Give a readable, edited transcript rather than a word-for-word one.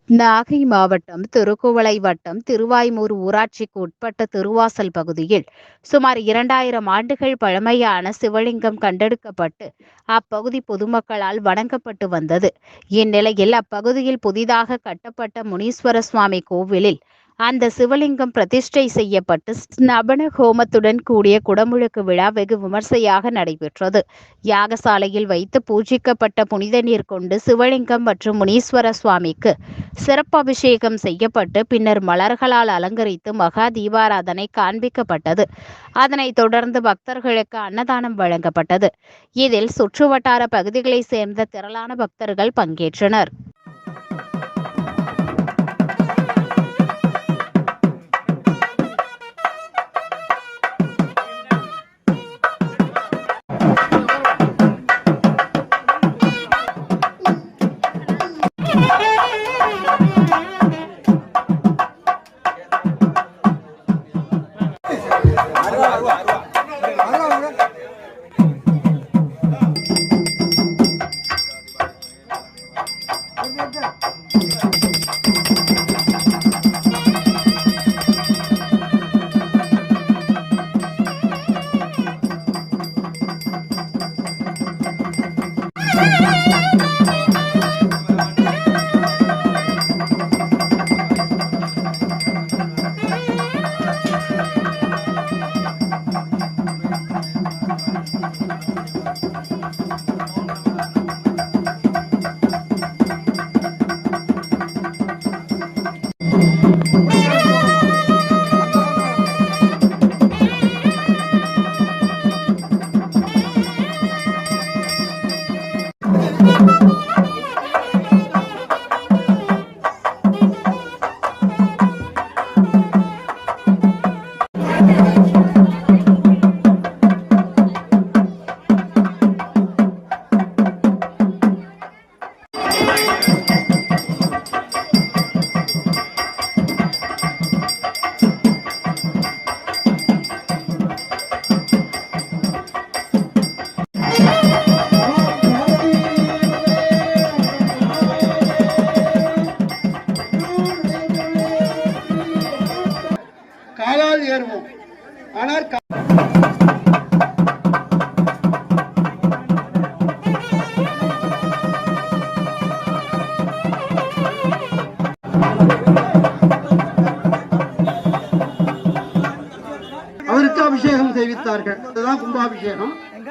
நாகை மாவட்டம் திருக்குவளை வட்டம் திருவாய்மூர் ஊராட்சிக்கு உட்பட்ட திருவாசல் பகுதியில் சுமார் 2000 ஆண்டுகள் பழமையான சிவலிங்கம் கண்டெடுக்கப்பட்டு அப்பகுதி பொதுமக்களால் வணங்கப்பட்டு வந்தது. இந்நிலையில் அப்பகுதியில் புதிதாக கட்டப்பட்ட முனீஸ்வர சுவாமி கோவிலில் அந்த சிவலிங்கம் பிரதிஷ்டை செய்யப்பட்டு ஸ்நபன ஹோமத்துடன் கூடிய குடமுழுக்கு விழா வெகு விமர்சையாக நடைபெற்றது. யாகசாலையில் வைத்து பூஜிக்கப்பட்ட புனித நீர் கொண்டு சிவலிங்கம் மற்றும் முனீஸ்வர சுவாமிக்கு சிறப்பு அபிஷேகம் செய்யப்பட்டு பின்னர் மலர்களால் அலங்கரித்து மகா தீபாராதனை காண்பிக்கப்பட்டது. அதனைத் தொடர்ந்து பக்தர்களுக்கு அன்னதானம் வழங்கப்பட்டது. இதில் சுற்றுவட்டார பகுதிகளைச் சேர்ந்த திரளான பக்தர்கள் பங்கேற்றனர். காலால் ஏறுவோம். ஆனால் அவருக்கு அபிஷேகம் செய்வித்தார்கள். அதுதான் கும்பாபிஷேகம்.